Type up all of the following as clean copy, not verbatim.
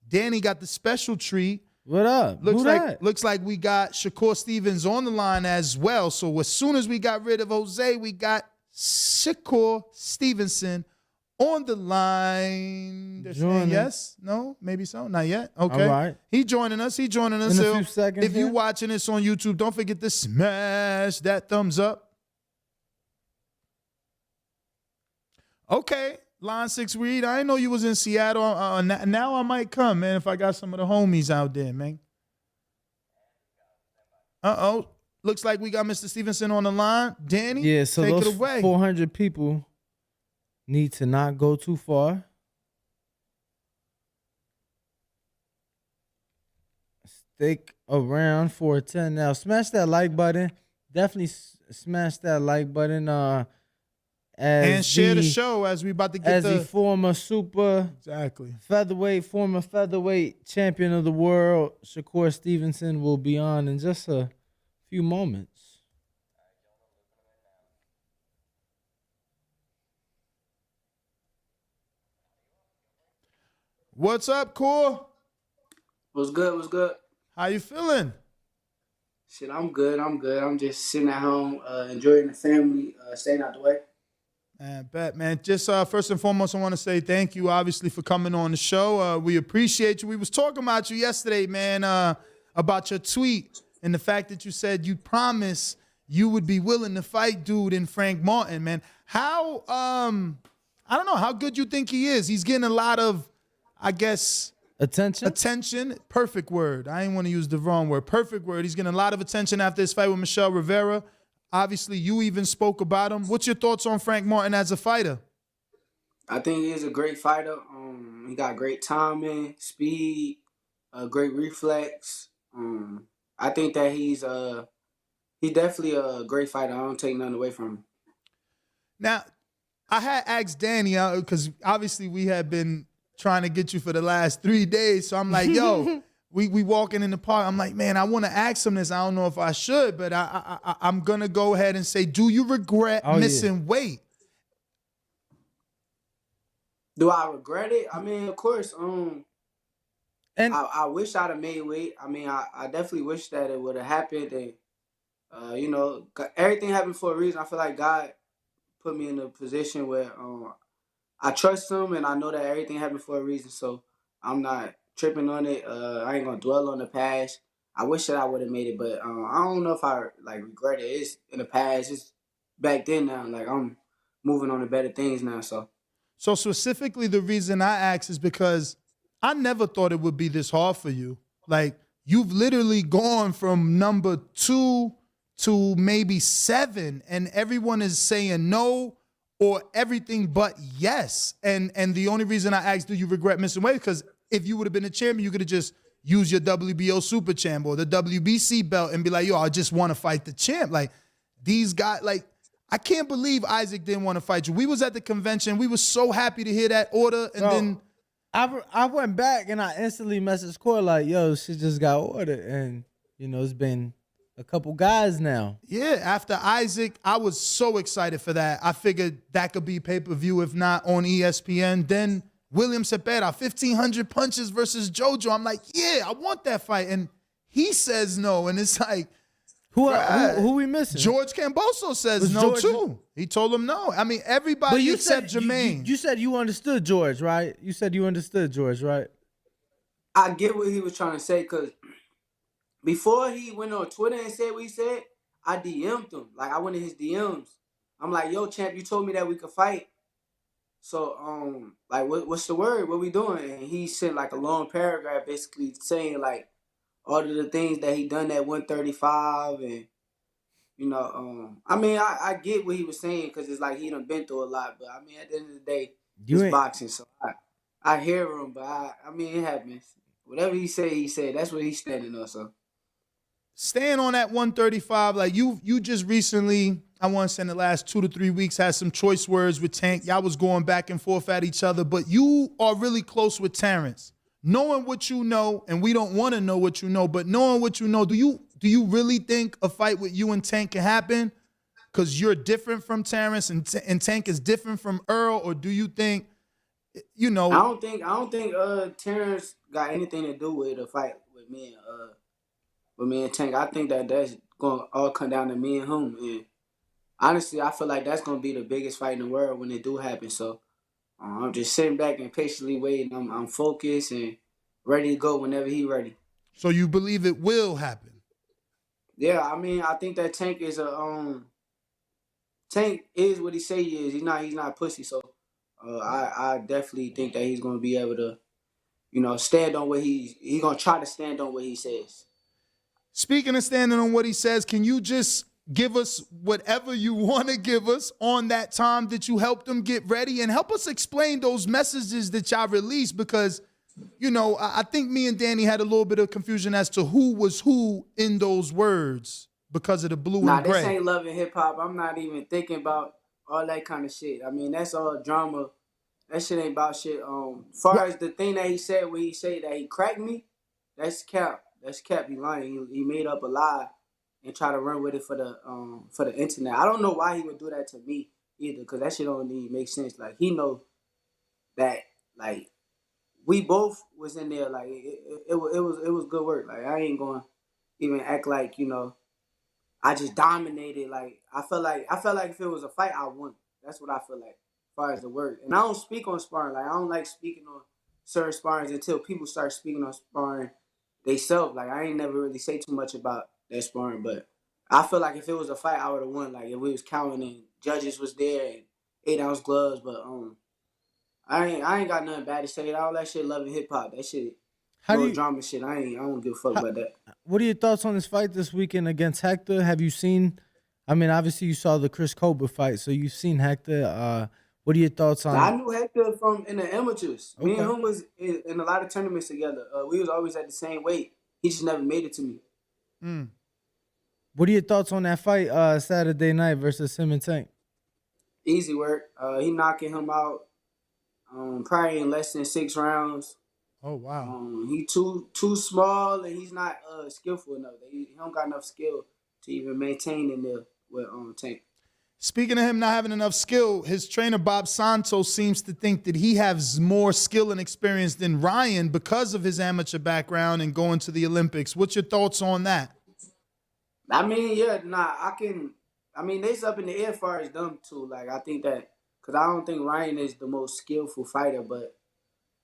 Danny got the special treat. What up? Looks like we got Shakur Stevenson on the line as well. So as soon as we got rid of Jose, we got Shakur Stevenson on the line. They're saying yes? No? Maybe so? Not yet? Okay. All right. He joining us. In a few seconds. If you watching this on YouTube, don't forget to smash that thumbs up. Okay. Line 6 Reed, I didn't know you was in Seattle. Now I might come, man, if I got some of the homies out there, man. Uh-oh. Looks like we got Mr. Stevenson on the line. Danny, yeah, so take those it away. 400 people need to not go too far. Stick around for 10 now. Smash that like button. Definitely smash that like button. And share the show as we about to get a former former featherweight champion of the world, Shakur Stevenson will be on in just a few moments. What's up, Core? What's good? How you feeling? Shit, I'm good. I'm just sitting at home, enjoying the family, staying out the way. Bet, man. Just first and foremost, I want to say thank you, obviously, for coming on the show. We appreciate you. We was talking about you yesterday, man, about your tweet and the fact that you said you promised you would be willing to fight dude in Frank Martin, man. How, I don't know, how good you think he is? He's getting a lot of, I guess... Attention. Perfect word. I didn't want to use the wrong word. Perfect word. He's getting a lot of attention after his fight with Michelle Rivera. Obviously, you even spoke about him. What's your thoughts on Frank Martin as a fighter? I think he's a great fighter. He got great timing, speed, great reflex. I think that he's definitely a great fighter. I don't take nothing away from him. Now, I had asked Danny, because obviously we had been trying to get you for the last 3 days. So I'm like, yo, we walking in the park. I'm like, man, I want to ask him this. I don't know if I should, but I'm going to go ahead and say, do you regret missing weight? Do I regret it? I mean, of course. And I wish I'd have made weight. I mean, I definitely wish that it would have happened. And, everything happened for a reason. I feel like God put me in a position where I trust him, and I know that everything happened for a reason. So I'm not tripping on it. I ain't gonna dwell on the past. I wish that I would have made it, but I don't know if I regret it. It's in the past. It's back then now. Like, I'm moving on to better things now. So specifically, the reason I asked is because I never thought it would be this hard for you. Like, you've literally gone from number 2 to maybe 7, and everyone is saying no or everything but yes. And the only reason I asked, do you regret missing weight? Because if you would have been a champion, you could have just used your WBO super champ or the WBC belt and be like, yo, I just want to fight the champ. Like, these guys, like, I can't believe Isaac didn't want to fight you. We was at the convention. We were so happy to hear that order. And then I went back and I instantly messaged Core like, yo, she just got ordered. And, it's been a couple guys now. Yeah, after Isaac, I was so excited for that. I figured that could be pay-per-view, if not on ESPN. Then William Cepeda, 1,500 punches versus JoJo. I'm like, yeah, I want that fight. And he says no. And it's like, who we missing? George Camboso says no, too. He told him no. I mean, everybody except Jermaine. You said you understood George, right? You said you understood George, right? I get what he was trying to say, because before he went on Twitter and said what he said, I DM'd him. Like, I went in his DMs. I'm like, yo, champ, you told me that we could fight. So, what's the word? What we doing? And he sent, like, a long paragraph basically saying, like, all of the things that he done at 135. And, I mean, I get what he was saying, because it's like he done been through a lot. But, I mean, at the end of the day, it's boxing. So, I hear him, but, I mean, it happens. Whatever he said. That's what he's standing on, so. Staying on that 135, like you just recently, I want to say in the last 2 to 3 weeks, had some choice words with Tank. Y'all was going back and forth at each other, but you are really close with Terrence. Knowing what you know, and we don't want to know what you know, but knowing what you know, do you really think a fight with you and Tank can happen? Because you're different from Terrence and Tank is different from Earl, or do you think you I know, don't think Terrence got anything to do with a fight with me and Tank. I think that's gonna all come down to me and him. And honestly, I feel like that's gonna be the biggest fight in the world when it do happen. So I'm just sitting back and patiently waiting. I'm focused and ready to go whenever he ready. so you believe it will happen. Yeah, I mean, I think that Tank is what he say he is. He's not a pussy. So I definitely think that he's gonna be able to, stand on what he's gonna try to stand on what he says. Speaking of standing on what he says, can you just give us whatever you want to give us on that time that you helped them get ready and help us explain those messages that y'all released? Because, I think me and Danny had a little bit of confusion as to who was who in those words because of the blue Nah, and this gray. ain't love and hip hop. I'm not even thinking about all that kind of shit. I mean, that's all drama. That shit ain't about shit. Far What? as the thing that he said, where he said that he cracked me, that's cap. That's cap. He lying. He made up a lie and try to run with it for the internet. I don't know why he would do that to me either, because that shit don't even make sense. Like he know that like we both was in there. Like it was good work. Like I ain't going to even act like I just dominated. Like I felt like if it was a fight, I won. That's what I feel like, as far as the word. And I don't speak on sparring. Like I don't like speaking on certain sparrings until people start speaking on sparring themselves. Like I ain't never really say too much about that sparring, but I feel like if it was a fight, I would have won. Like if we was counting and judges was there and 8 ounce gloves, but I ain't got nothing bad to say. All that shit, loving hip hop. That shit, How do no you? drama shit. I don't give a fuck How, about that. what are your thoughts on this fight this weekend against Hector? Have you seen? I mean, obviously you saw the Chris Colbert fight, so you've seen Hector. What are your thoughts Now, I on? knew Hector from in the amateurs. Me and Okay. him was in a lot of tournaments together. We was always at the same weight. He just never made it to me. Mm. What are your thoughts on that fight Saturday night versus him and Tank? Easy work. He knocking him out probably in less than 6 rounds. Oh, wow. He too small and he's not skillful enough. He don't got enough skill to even maintain in there with Tank. Speaking of him not having enough skill, his trainer Bob Santos seems to think that he has more skill and experience than Ryan because of his amateur background and going to the Olympics. What's your thoughts on that? I mean, yeah, nah, I can. I mean, they's up in the air as far as them too. Like I think that because I don't think Ryan is the most skillful fighter, but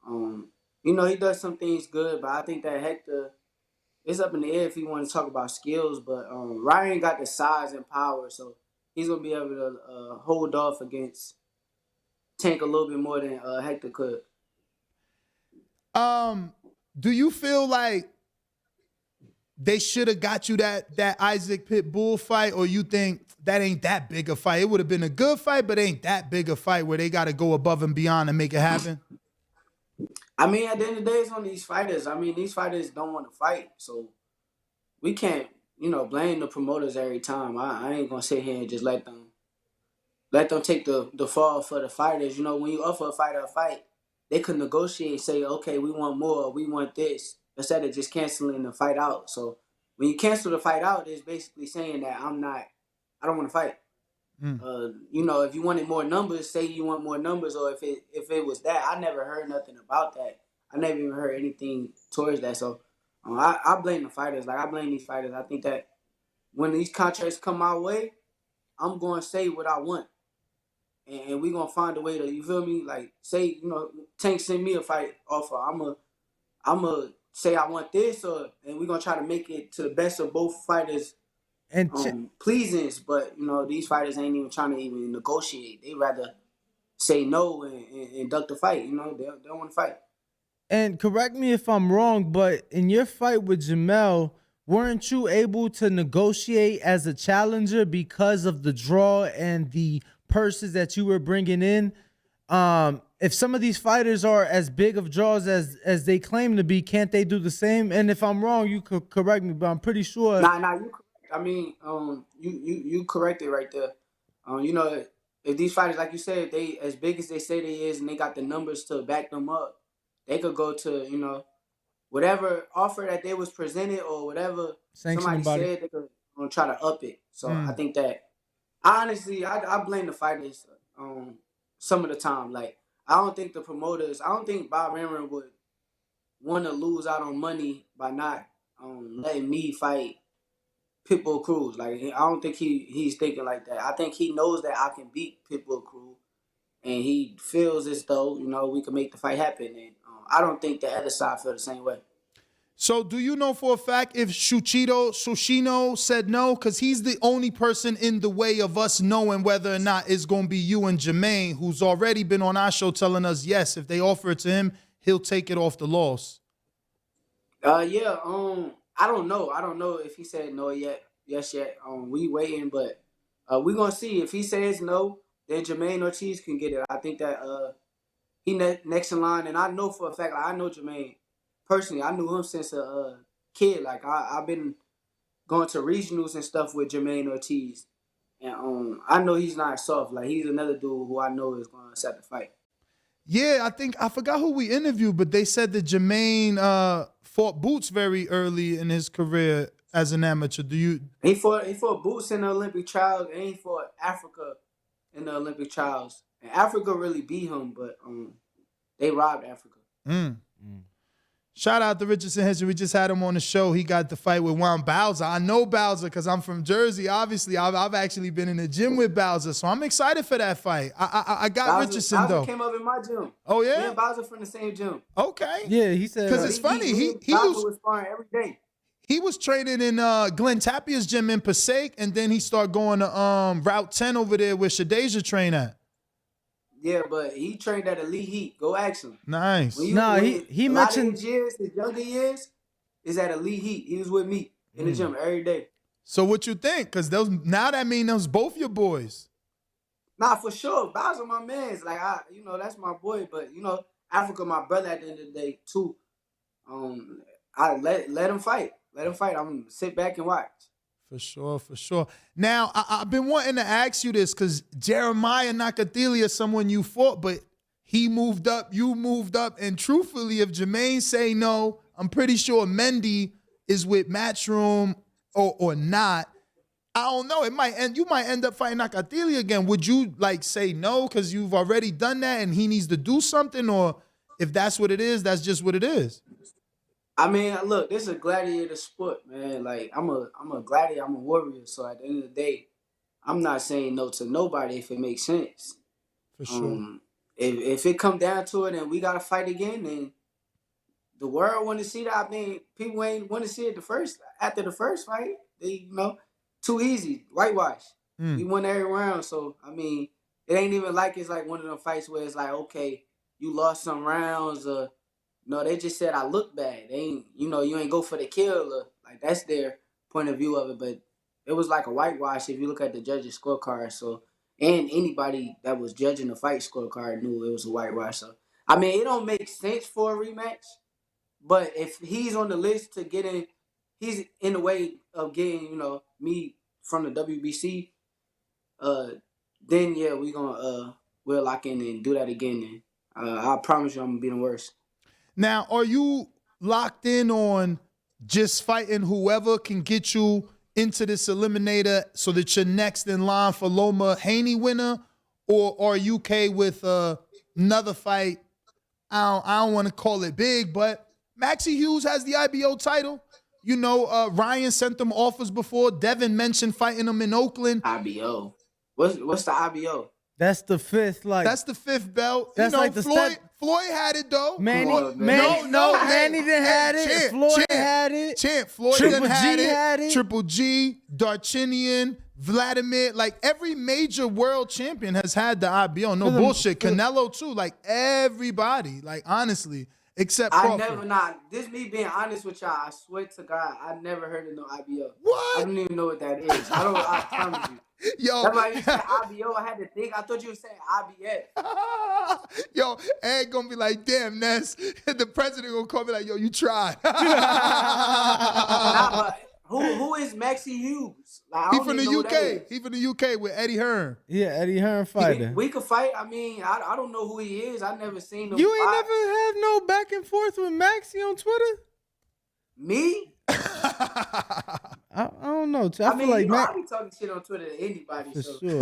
um, he does some things good. But I think that Hector it's up in the air if you want to talk about skills. But Ryan got the size and power, so he's gonna be able to hold off against Tank a little bit more than Hector could. Do you feel like they should have got you that Isaac Pitbull fight, or you think that ain't that big a fight? It would have been a good fight, but ain't that big a fight where they got to go above and beyond and make it happen? I mean, at the end of the day, it's on these fighters. I mean, these fighters don't want to fight, so we can't, blame the promoters every time. I ain't gonna sit here and just let them take the fall for the fighters. When you offer a fighter a fight, they could negotiate, say, okay, we want more, we want this, instead of just canceling the fight out. So when you cancel the fight out, it's basically saying that I don't want to fight. Mm. If you wanted more numbers, say you want more numbers, or if it was that, I never heard nothing about that. I never even heard anything towards that. So I blame the fighters. Like I blame these fighters. I think that when these contracts come my way, I'm going to say what I want, and we gonna find a way to. You feel me? Like say Tank send me a fight offer. I'm a say I want this, and we gonna try to make it to the best of both fighters And pleasings, but these fighters ain't even trying to even negotiate. They rather say no and duck the fight. They don't want to fight. And correct me if I'm wrong, but in your fight with Jamel, weren't you able to negotiate as a challenger because of the draw and the purses that you were bringing in? If some of these fighters are as big of draws as they claim to be, can't they do the same? And if I'm wrong, you could correct me, but I'm pretty sure. Nah, you correct. I mean, you corrected right there. If these fighters, like you said, if they as big as they say they is, and they got the numbers to back them up, they could go to whatever offer that they was presented or whatever Sanctioning somebody body. said, they could try to up it. So I Mm. think that honestly, I blame the fighters some of the time. Like I don't think Bob Arum would want to lose out on money by not letting me fight Pitbull Cruz. Like, I don't think he's thinking like that. I think he knows that I can beat Pitbull Cruz, and he feels as though, we can make the fight happen. And I don't think the other side feel the same way. So do you know for a fact if Shuichiro said no? Because he's the only person in the way of us knowing whether or not it's going to be you and Jermaine, who's already been on our show telling us, yes, if they offer it to him, he'll take it off the loss. Yeah, I don't know. I don't know if he said no yet. Yes, yet. We waiting, but we gonna see. If he says no, then Jermaine Ortiz can get it. I think that he next in line, and I know for a fact, like, I know Jermaine personally. I knew him since a kid. Like, I've been going to regionals and stuff with Jermaine Ortiz, and I know he's not soft. Like, he's another dude who I know is gonna set the fight. Yeah, I forgot who we interviewed, but they said that Jermaine fought Boots very early in his career as an amateur. He fought Boots in the Olympic trials, and he fought Africa in the Olympic trials. And Africa really beat him, but they robbed Africa. Shout out to Richardson Henry. We just had him on the show. He got the fight with Juan Bowser. I know Bowser because I'm from Jersey. Obviously, I've actually been in the gym with Bowser, so I'm excited for that fight. I got Bowser, Richardson, though. Bowser came up in my gym. Oh, yeah? Me and Bowser from the same gym. Okay. Yeah, he said. Because it's funny. He was sparring every day. He was training in Glenn Tapia's gym in Passaic, and then he started going to Route 10 over there where Shadeja trained at. Yeah, but he trained at Elite Heat. Go ask him. Nice. He mentioned his younger years is at Elite Heat. He was with me in the gym every day. So what you think? Because now that means those both your boys. Nah, for sure. Bowser my man's. Like, that's my boy. But, Africa my brother at the end of the day, too. I let him fight. Let him fight. I'm going to sit back and watch. For sure. Now, I've been wanting to ask you this because Jeremiah Nakathila is someone you fought, but he moved up, you moved up, and truthfully, if Jermaine say no, I'm pretty sure Mendy is with Matchroom or not. I don't know. You might end up fighting Nakathila again. Would you say no because you've already done that and he needs to do something, or if that's what it is, that's just what it is? I mean, look, this is a gladiator sport, man. Like, I'm a gladiator, I'm a warrior. So at the end of the day, I'm not saying no to nobody if it makes sense. For sure. If it come down to it and we gotta fight again, then the world want to see that. I mean, people ain't want to see it after the first fight. They, too easy, whitewash. We won every round, so I mean, it ain't even like it's like one of them fights where it's like, okay, you lost some rounds, no, they just said I look bad. They ain't, you ain't go for the kill. Like, that's their point of view of it. But it was like a whitewash if you look at the judges' scorecard. So, and anybody that was judging the fight scorecard knew it was a whitewash. So, I mean, it don't make sense for a rematch. But if he's on the list to get in, he's in the way of getting, me from the WBC, then, yeah, we'll lock in and do that again. And I promise you I'm going to be the worst. Now, are you locked in on just fighting whoever can get you into this eliminator so that you're next in line for Loma Haney winner? Or are you okay with another fight? I don't want to call it big, but Maxie Hughes has the IBO title. Ryan sent them offers before. Devin mentioned fighting him in Oakland. IBO. What's the IBO? That's the fifth, that's the fifth belt. That's like the Floyd had it though. Manny didn't have it. Floyd had it. Floyd Triple had it. Triple G, Darchinian, Vladimir, like every major world champion has had the IBO. No bullshit. Canelo too. Like everybody. Like honestly, except Crawford. This me being honest with y'all. I swear to God, I never heard of no IBO. What? I don't even know what that is. I promise you. Yo, that's why you said IBO. I had to think. I thought you were saying IBS. Yo, Ed gonna be like, damn, Ness. The president gonna call me like, yo, you tried. Who is Maxie Hughes? Like, he from the UK. He from the UK with Eddie Hearn. Yeah, Eddie Hearn fighter. We could fight. I mean, I don't know who he is. I never seen him. You ain't never have no back and forth with Maxie on Twitter? Me? I don't know. I feel mean, like I be talking shit on Twitter to anybody. For so. sure.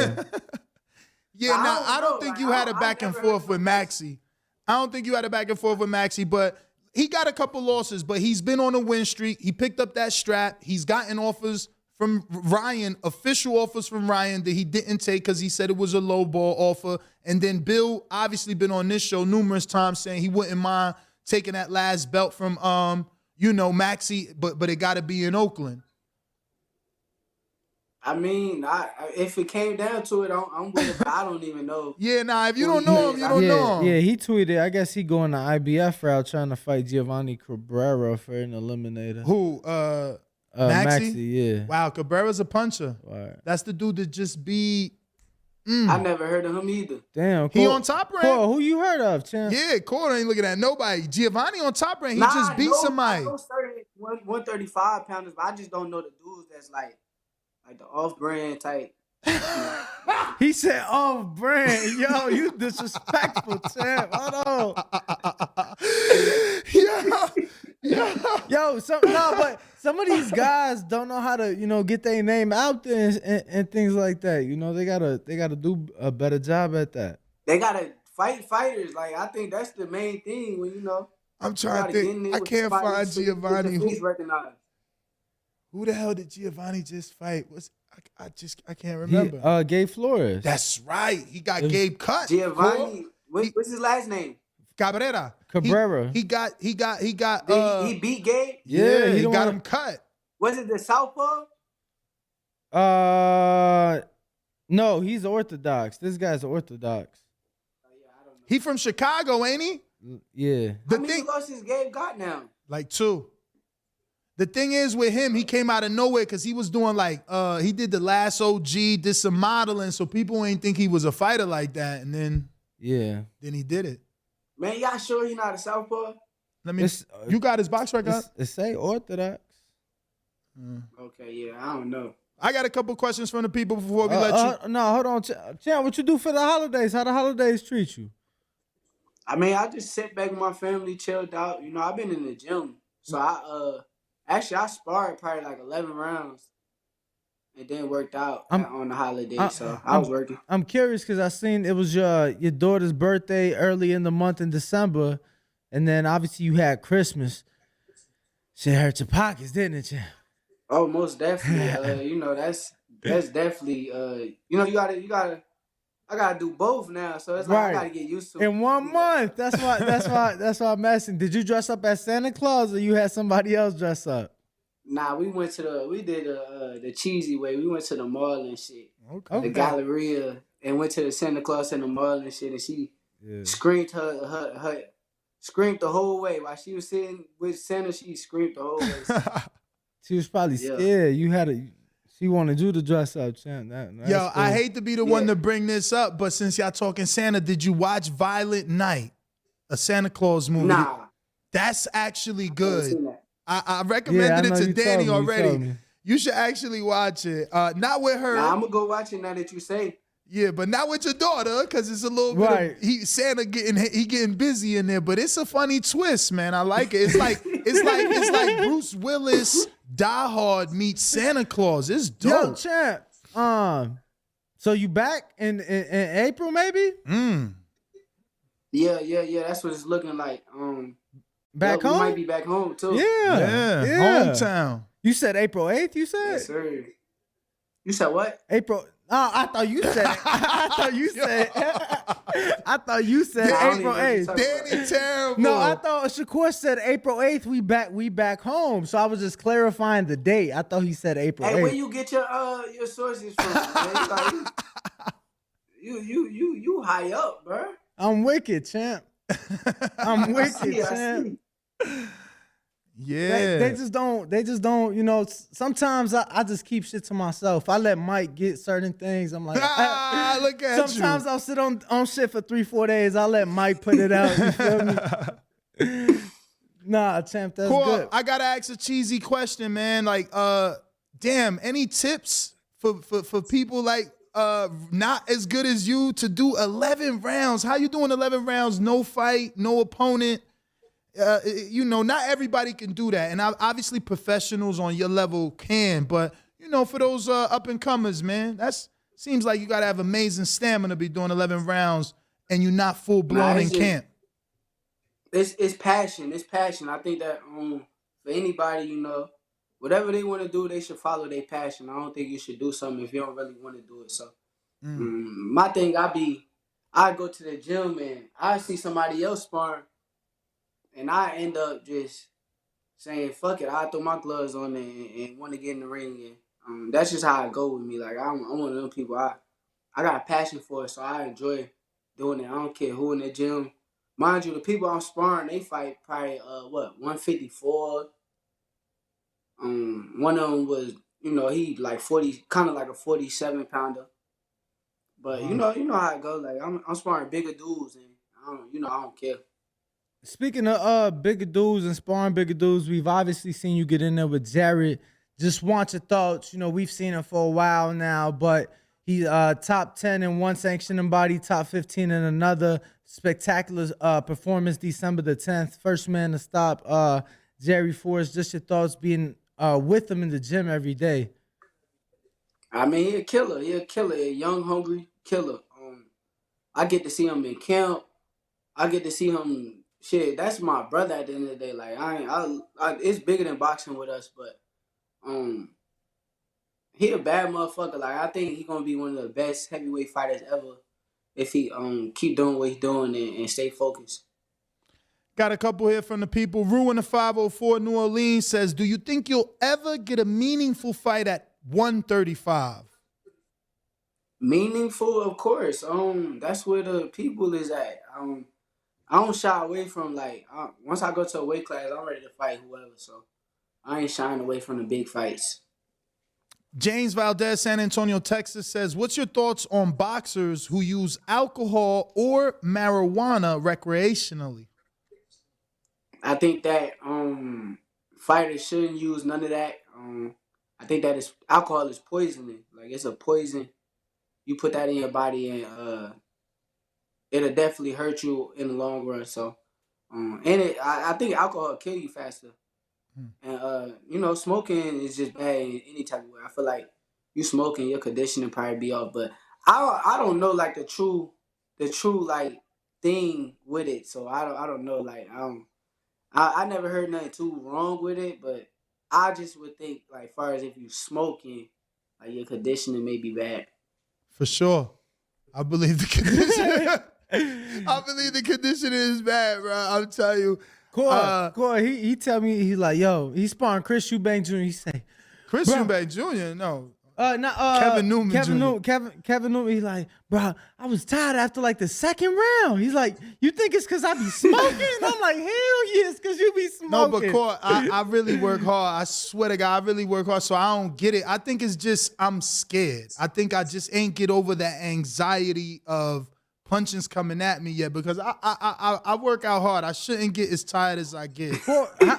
Yeah, now I don't know. think Like, you had a I back and never heard forth with from Maxie. I don't think you had a back and forth with Maxie, but he got a couple losses, but he's been on a win streak. He picked up that strap. He's gotten offers from Ryan, official offers from Ryan that he didn't take because he said it was a low ball offer. And then Bill obviously been on this show numerous times saying he wouldn't mind taking that last belt from Maxie, but it got to be in Oakland. I mean, if it came down to it, I'm with it, but I don't even know. Yeah, nah, if you who don't he know him, is. you don't know him. Yeah, he tweeted. I guess he going the IBF route, trying to fight Giovanni Cabrera for an eliminator. Who? Maxie, yeah. Wow, Cabrera's a puncher. Right. That's the dude that just beat. I never heard of him either. Damn, He on Top Rank. Cole, who you heard of, champ? Yeah, Cole ain't looking at nobody. Giovanni on Top Rank. He Nah, just beat somebody. I know certain 135 pounders, but I just don't know the dudes that's like the off-brand type. He said off brand. Yo, you disrespectful, champ. Hold on. Yo, but some of these guys don't know how to, get their name out there and things like that. They gotta do a better job at that. They gotta fight fighters. Like, I think that's the main thing when I'm trying to think. I can't find Giovanni. Who the hell did Giovanni just fight? I can't remember. Gabe Flores. That's right. He got Gabe cut. Giovanni. What's his last name? Cabrera. He got. He beat Gabe. Yeah, he got him cut. Was it the southpaw? No, he's Orthodox. This guy's Orthodox. I don't know. He from Chicago, ain't he? Yeah. How many losses Gabe got now? Like 2. The thing is with him, he came out of nowhere because he was doing he did the last OG, did some modeling, so people ain't think he was a fighter like that, and then then he did it. Man, y'all sure he not a southpaw? You got his box record? It say Orthodox. Okay, yeah, I don't know. I got a couple questions from the people before we let you. No, hold on, Champ. What you do for the holidays? How the holidays treat you? I mean, I just sit back with my family, chilled out. I've been in the gym, so I sparred probably like 11 rounds, and then worked out on the holidays. So I was working. I'm curious because I seen it was your daughter's birthday early in the month in December, and then obviously you had Christmas. Shit hurt your pockets, didn't it, Champ? Oh, most definitely. That's definitely. I gotta do both now, so it's like I gotta get used to it. In 1 month. That's why I'm asking. Did you dress up as Santa Claus or you had somebody else dress up? Nah, we did the cheesy way. We went to the mall and shit. Okay. The Galleria, and went to the Santa Claus in the mall and shit, and she screamed screamed the whole way while she was sitting with Santa. She screamed the whole way. She was probably scared. She wanted you to dress up, champ. Yo, cool. I hate to be the one to bring this up, but since y'all talking Santa, did you watch Violent Night, a Santa Claus movie? Nah. That's actually good. I recommended it to Danny already. You should actually watch it. Not with her. Nah, I'm going to go watch it now that you say. Yeah, but not with your daughter, because it's a little bit of Santa getting busy in there, but it's a funny twist, man. I like it. It's like Bruce Willis Die Hard meets Santa Claus. It's dope. Yo, champ. So you back in April, maybe? Yeah. That's what it's looking like. Back home? We might be back home too. Yeah. Hometown. You said April 8th, you said? Yes, sir. You said what? April. Oh, I thought you said. I thought you said April 8th. Danny terrible. No, I thought Shakur said April 8th. We back home. So I was just clarifying the date. I thought he said April 8th. Hey, where you get your sources from? Man? You high up, bro. I'm wicked, champ. I'm wicked, champ. Yeah. They just don't, sometimes I just keep shit to myself. I let Mike get certain things. I'm like, look at sometimes I'll sit on shit for 3-4 days. I'll let Mike put it out. You feel me? Nah, champ, that's cool. Good. I gotta ask a cheesy question, man. Like, damn, any tips for people like not as good as you to do 11 rounds? How you doing 11 rounds? No fight, no opponent. Not everybody can do that, and obviously professionals on your level can. But for those up and comers, man, that's seems like you got to have amazing stamina to be doing 11 rounds and you're not full blown in camp. It's passion. It's passion. I think that for anybody, you know, whatever they want to do, they should follow their passion. I don't think you should do something if you don't really want to do it. So my thing, I go to the gym and I see somebody else sparring, and I end up just saying, fuck it, I throw my gloves on and want to get in the ring. And that's just how I go with me. Like, I'm one of them people. I got a passion for it, so I enjoy doing it. I don't care who in the gym. Mind you, the people I'm sparring, they fight probably, 154. One of them was, you know, he like 40, kind of like a 47 pounder. But you know how it goes. Like, I'm sparring bigger dudes, and I don't care. Speaking of bigger dudes and sparring bigger dudes, we've obviously seen you get in there with Jared. Just want your thoughts. You know, we've seen him for a while now, but he top 10 in one sanctioning body, top 15 in another. Spectacular performance December the 10th. First man to stop Jerry Forrest. Just your thoughts being with him in the gym every day. I mean, he a killer. He a killer. A young, hungry killer. I get to see him in camp. I get to see him. Shit, that's my brother at the end of the day. Like, it's bigger than boxing with us, but he a bad motherfucker. Like, I think he gonna be one of the best heavyweight fighters ever if he keep doing what he's doing and stay focused. Got a couple here from the people. Ruin the 504 New Orleans says, do you think you'll ever get a meaningful fight at 135? Meaningful, of course. That's where the people is at. I don't shy away from, like, once I go to a weight class, I'm ready to fight whoever. So I ain't shying away from the big fights. James Valdez, San Antonio, Texas says, what's your thoughts on boxers who use alcohol or marijuana recreationally? I think that fighters shouldn't use none of that. I think that alcohol is poisoning. Like, it's a poison. You put that in your body and it'll definitely hurt you in the long run. So, I think alcohol will kill you faster. And, smoking is just bad in any type of way. I feel like you smoking, your conditioning probably be off. But I don't know, like, the true like thing with it. So I don't know. Like, I never heard nothing too wrong with it, but I just would think, like, far as if you smoking, like, your conditioning may be bad. For sure. I believe the conditioning. I believe the conditioning is bad, bro. I'm telling you. Corey, he tell me, he's like, yo, he's sparring Chris Eubank Jr. He say, Chris Eubank Jr. No. Kevin Newman Jr. Kevin Newman. He's like, bro, I was tired after like the second round. He's like, you think it's because I be smoking? And I'm like, hell yes, because you be smoking. No, but Corey, I really work hard. I swear to God, I really work hard. So I don't get it. I think it's just I'm scared. I think I just ain't get over that anxiety of punches coming at me yet because I work out hard. I shouldn't get as tired as I get.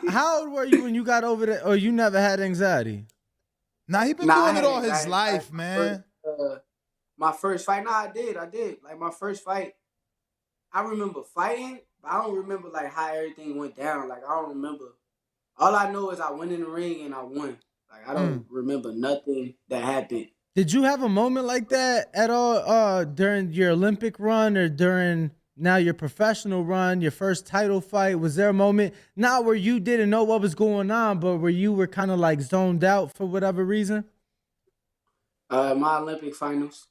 How old were you when you got over that? Or you never had anxiety? Nah, he been doing it all his life, man. My first fight, I did. Like, my first fight, I remember fighting, but I don't remember, like, how everything went down. Like, I don't remember. All I know is I went in the ring and I won. Like, I don't remember nothing that happened. Did you have a moment like that at all during your Olympic run or during now your professional run, your first title fight? Was there a moment, not where you didn't know what was going on, but where you were kind of like zoned out for whatever reason? My Olympic finals.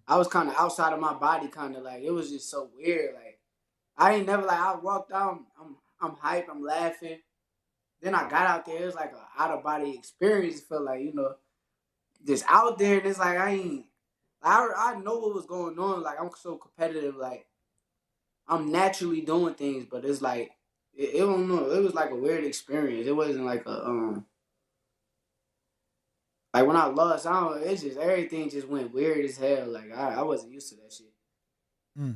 I was kind of outside of my body, kind of like, it was just so weird. Like, I ain't never, like, I walked out, I'm hyped, I'm laughing. Then I got out there, it was like an out-of-body experience. It felt like, just out there, and it's like, I know what was going on. Like, I'm so competitive, like, I'm naturally doing things, but it's like, it don't know. It was like a weird experience. It wasn't like a, like, when I lost, it's just, everything just went weird as hell. Like, I wasn't used to that shit.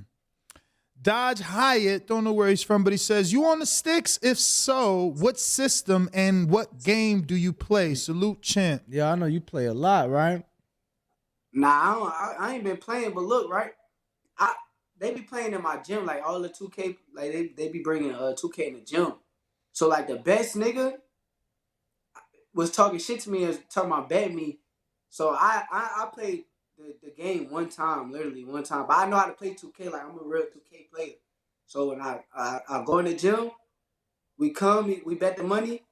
Dodge Hyatt, don't know where he's from, but he says, you on the sticks? If so, what system and what game do you play? Salute, champ. Yeah, I know you play a lot, right? Nah, I ain't been playing, but look, right? They be playing in my gym, like, all the 2K, like, they be bringing 2K in the gym. So, like, the best nigga was talking shit to me and talking about bet me. So I played the game one time, literally one time. But I know how to play 2K. Like I'm a real 2K player. So when I go in the gym, we bet the money.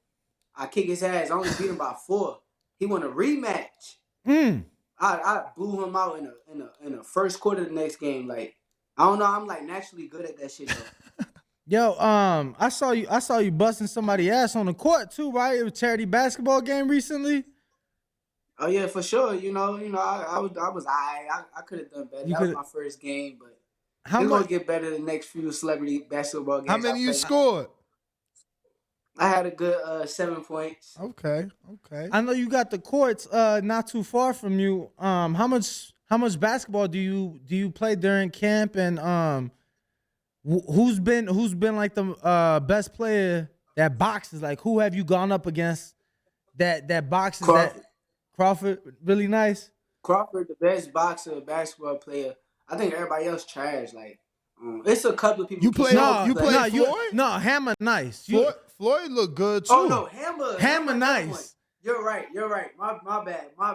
I kick his ass. I only beat him by 4. He want a rematch. I blew him out in the first quarter of the next game. Like I don't know. I'm like naturally good at that shit though. Yo, I saw you busting somebody's ass on the court too, right? It was a charity basketball game recently. Oh yeah, for sure. I could have done better. That was my first game, but it's gonna get better the next few celebrity basketball games. How many you scored? I had a good 7 points. Okay. I know you got the courts not too far from you. How much basketball do you play during camp, and who's been like the best player that boxes? Like who have you gone up against that boxes? Crawford, really nice. Crawford, the best boxer, basketball player. I think everybody else trash. Like it's a couple of people. You play Floyd? No, Hammer nice. Floyd look good too. Oh no, Hammer nice. You're right. My bad. I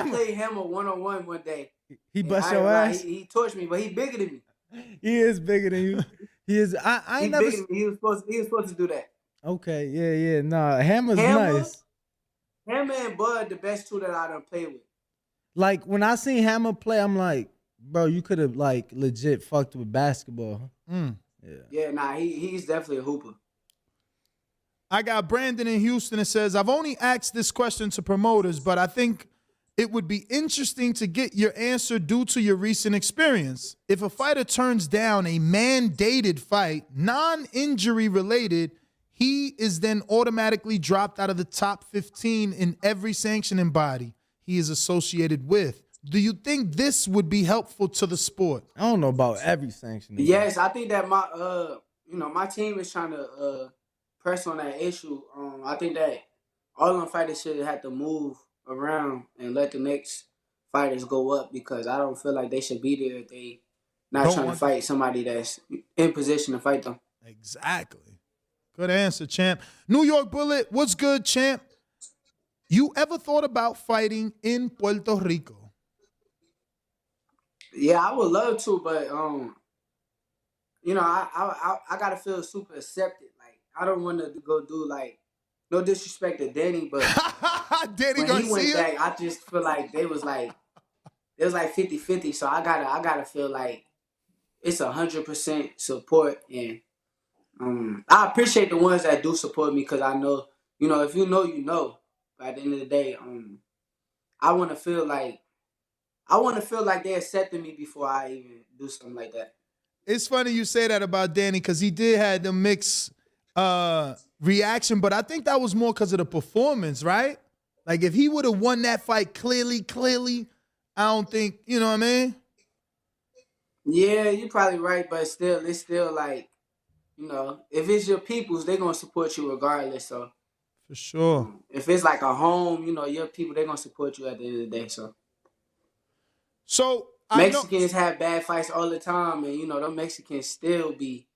played Hammer 1-on-1 one day. He bust your ass. He torched me, but he bigger than me. He is bigger than you. He is. I ain't never. He was supposed to do that. Okay, yeah. Nah, Hammer's nice. Hammer and Bud, the best two that I done played with. Like when I seen Hammer play, I'm like, bro, you could have like legit fucked with basketball. Yeah, nah, he's definitely a hooper. I got Brandon in Houston that says, I've only asked this question to promoters, but I think it would be interesting to get your answer due to your recent experience. If a fighter turns down a mandated fight, non-injury related, he is then automatically dropped out of the top 15 in every sanctioning body he is associated with. Do you think this would be helpful to the sport? I don't know about every sanctioning. Yes, I think that my team is trying to press on that issue. I think that all them fighters should have to move around and let the next fighters go up, because I don't feel like they should be there if they not trying to fight somebody that's in position to fight them. Exactly. Good answer, champ. New York Bullet, what's good, champ? You ever thought about fighting in Puerto Rico? Yeah, I would love to, but I gotta feel super accepted. Like I don't want to go do like, no disrespect to Danny, but Danny when he went Garcia? back, I just feel like it was like 50-50. So I gotta feel like it's 100% support, and I appreciate the ones that do support me, because I know, if you know, you know. But at the end of the day, I want to feel like they accepted me before I even do something like that. It's funny you say that about Danny, because he did have the mixed reaction, but I think that was more because of the performance, right? Like if he would have won that fight clearly, I don't think, you know what I mean? Yeah, you're probably right, but still, it's still like, if it's your peoples, they're gonna support you regardless. So for sure. If it's like a home, your people, they're gonna support you at the end of the day. So Mexicans have bad fights all the time, and them Mexicans still be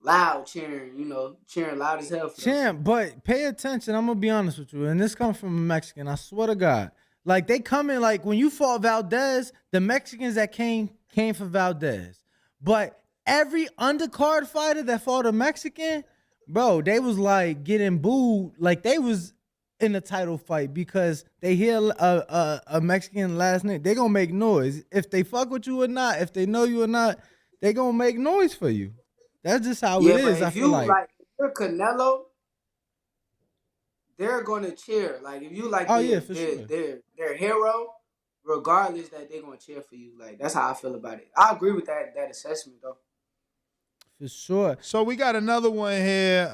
loud cheering, cheering loud as hell. Champ, but pay attention. I'm gonna be honest with you, and this comes from a Mexican. I swear to God, like they come in like when you fought Valdez, the Mexicans that came for Valdez, but every undercard fighter that fought a Mexican, bro, they was like getting booed, like they was in a title fight because they hear a Mexican last name. They gonna make noise. If they fuck with you or not, if they know you or not, they gonna make noise for you. That's just how it is. I feel like if you're Canelo, they're gonna cheer. Like if you like their hero, regardless, that they're gonna cheer for you. Like that's how I feel about it. I agree with that assessment though. For sure. So we got another one here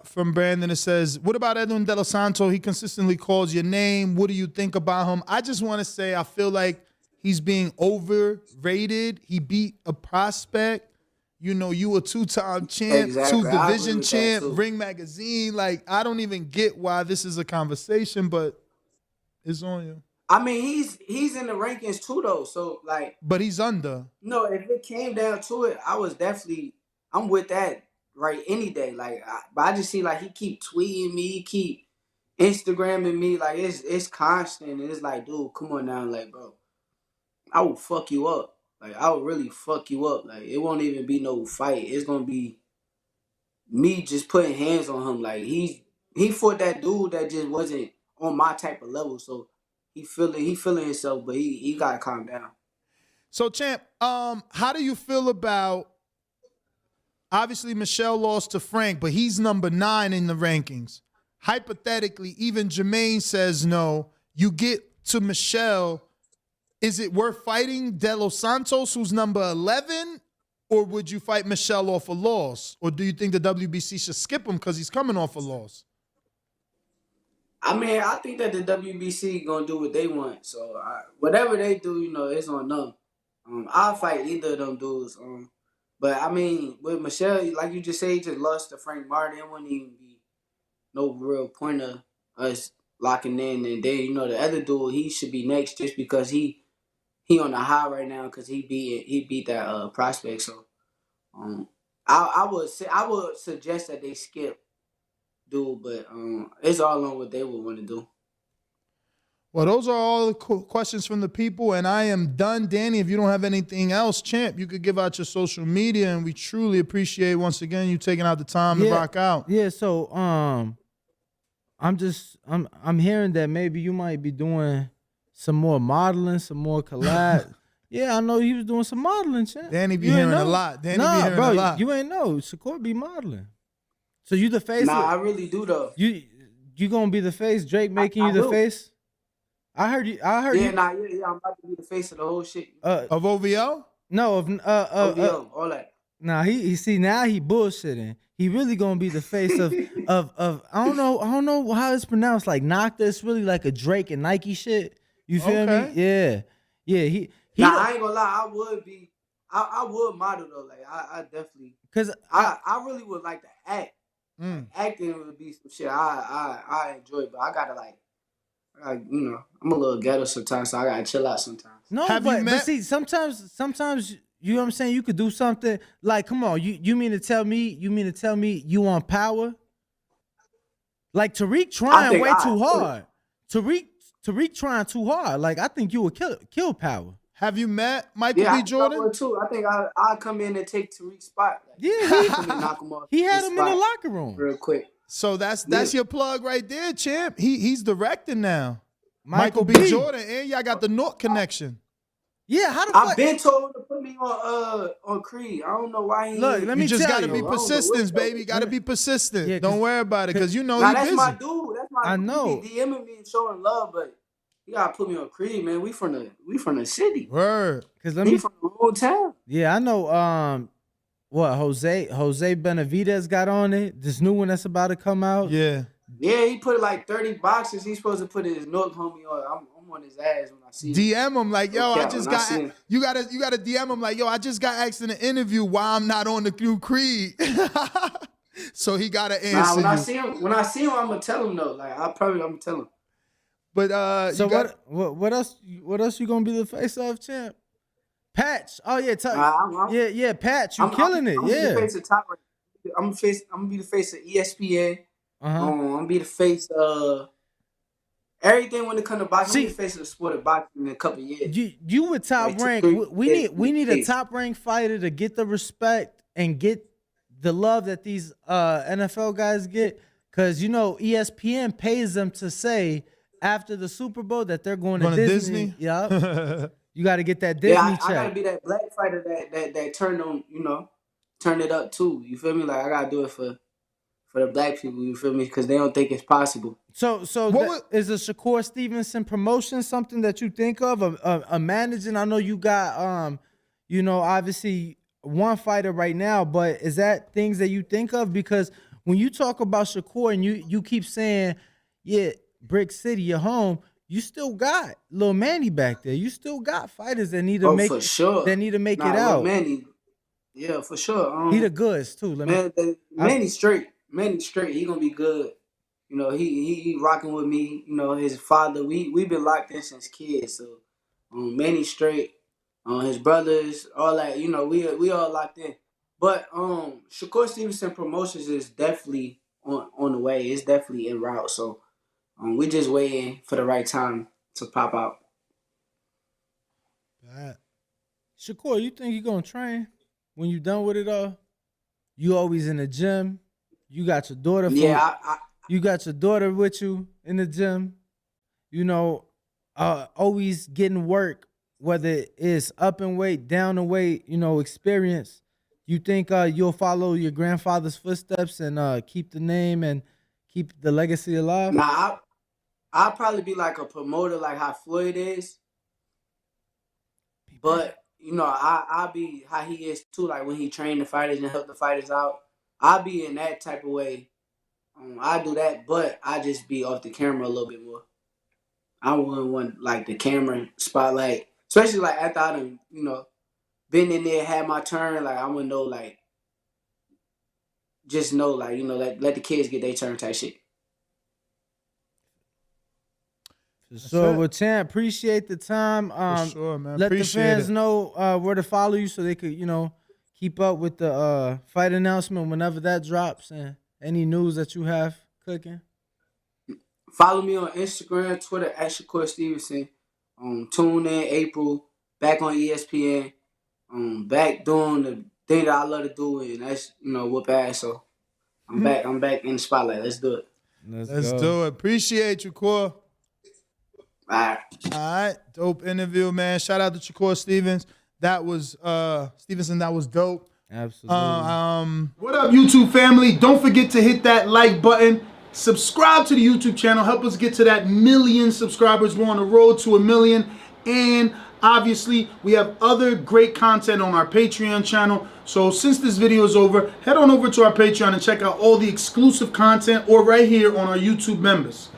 from Brandon that says, what about Edwin De Los Santos? He consistently calls your name. What do you think about him? I just want to say I feel like he's being overrated. He beat a prospect. You a two-time champ, exactly. 2 division champ, Ring Magazine. Like, I don't even get why this is a conversation, but it's on you. I mean, he's in the rankings too, though. So, like... But he's under. No, if it came down to it, I'm with that right any day. Like, but I just see, like, he keep tweeting me. Instagramming me, like it's constant, and it's like, dude, come on now, like, bro, I will fuck you up. Like, I will really fuck you up. Like, it won't even be no fight. It's gonna be me just putting hands on him. Like, he fought that dude that just wasn't on my type of level. So he feeling himself, but he gotta calm down. So, champ, how do you feel about, obviously Michelle lost to Frank, but he's number 9 in the rankings. Hypothetically, even Jermaine says no. You get to Michelle. Is it worth fighting De Los Santos, who's number 11? Or would you fight Michelle off a loss? Or do you think the WBC should skip him because he's coming off a loss? I mean, I think that the WBC gonna do what they want. So whatever they do, it's on them. I'll fight either of them dudes. But I mean, with Michelle, like you just said, he just lost to Frank Martin. It wouldn't even be no real point of us locking in. And then the other dude, he should be next just because he on the high right now because he beat that prospect. So I would suggest that they skip dude, but it's all on what they would want to do. Well, those are all the questions from the people, and I am done. Danny, if you don't have anything else, champ, you could give out your social media, and we truly appreciate, once again, you taking out the time to rock out. Yeah, so I'm hearing that maybe you might be doing some more modeling, some more collab. Yeah, I know he was doing some modeling, champ. Danny be hearing a lot. Danny be hearing a lot. You ain't know. Shakur be modeling. So you the face? Nah, I really do though. You gonna be the face? Drake making you the face? I heard you. Yeah, I'm about to be the face of the whole shit. Of OVO? No, of OVO, all that. Nah, he bullshitting. He really gonna be the face of I don't know how it's pronounced, like Nocta. It's really like a Drake and Nike shit. You feel me? Yeah. I ain't gonna lie, I would be. I would model though. Like I definitely. Cause I really would like to act. Acting would be some shit I enjoy, but I gotta I'm a little ghetto sometimes, so I gotta chill out sometimes. No, but see, sometimes you know what I'm saying, you could do something like, come on, you mean to tell me you on Power? Like Tariq trying way too hard. Tariq trying too hard. Like I think you would kill Power. Have you met Michael B. Jordan? I would too. I think I'll come in and take Tariq's spot. Like, knock him off. He had him in the locker room real quick. So that's your plug right there, champ. He's directing now. Michael B. Jordan, and y'all got the North connection. Yeah, how the fuck? I've been told to put me on Creed. I don't know why he. Look, let me you just tell gotta be persistent, baby. Gotta be persistent. Yeah, don't worry about it, because that's busy. my dude. That's my dude. I know. He DMing me and showing love, but you gotta put me on Creed, man. We from the city. Word. Cause from the whole town. Yeah, I know. What Jose Benavidez got on it? This new one that's about to come out. Yeah. Yeah, he put like 30 boxes. He's supposed to put his North homie on. I'm on his ass when I see him. DM him like, yo, I just got. You gotta DM him like, yo, I just got asked in an interview why I'm not on the new Creed. So he gotta answer. Nah, when I see him, I'm gonna tell him though. Like I'm gonna tell him. But so what else? What else you gonna be the face of, champ? Patch. Oh yeah, yeah, Patch. You killing it. Yeah. I'm gonna be the face of ESPN. I'm gonna be the face of everything when it comes to boxing. I'm gonna be the face of the sport of boxing in a couple of years. You would top rank. We need a top ranked fighter to get the respect and get the love that these NFL guys get, because ESPN pays them to say after the Super Bowl that they're going to Disney. Yeah. You got to get that Disney check. I got to be that black fighter that turned on, turn it up too. You feel me? Like I got to do it for the black people. You feel me? Because they don't think it's possible. So is a Shakur Stevenson promotion something that you think of? A managing? I know you got obviously one fighter right now, but is that things that you think of? Because when you talk about Shakur and you keep saying, yeah, Brick City, your home. You still got Lil Manny back there. You still got fighters that need to make for sure. That need to make it out. Manny, yeah, for sure. He the goods too. Manny straight. Manny straight. He gonna be good. He rocking with me. His father. We been locked in since kids. So Manny straight. His brothers, all that. We all locked in. But Shakur Stevenson Promotions is definitely on the way. It's definitely en route. So. We just waiting for the right time to pop out. Shakur, you think you gonna train when you done with it all? You always in the gym. You got your daughter. You got your daughter with you in the gym. You know, always getting work, whether it's up in weight, down in weight. You know, experience. You think you'll follow your grandfather's footsteps and keep the name and keep the legacy alive? Nah, I'll probably be like a promoter, like how Floyd is. But you know, I'll be how he is too. Like when he train the fighters and help the fighters out, I'll be in that type of way. I do that, but I just be off the camera a little bit more. I wouldn't want like the camera spotlight, especially like after I done, you know, been in there, had my turn. Like I want to know, like, just know, like, you know, let the kids get their turn type shit. So, well, Champ, appreciate the time. For sure, man. Let Appreciate the fans it. know where to follow you so they could, you know, keep up with the fight announcement whenever that drops and any news that you have cooking. Follow me on Instagram, Twitter at Shakur Stevenson. Tune in April, back on ESPN. Back doing the thing that I love to do, and that's, you know, whoop ass. So I'm back in the spotlight. Let's do it. Let's do it. Appreciate you, Core. All right. Dope interview, man. Shout out to Shakur Stevens. That was Stevenson. That was dope. Absolutely. What up, YouTube family? Don't forget to hit that like button. Subscribe to the YouTube channel. Help us get to that 1 million subscribers. We're on the road to 1 million. And obviously, we have other great content on our Patreon channel. So since this video is over, head on over to our Patreon and check out all the exclusive content or right here on our YouTube members.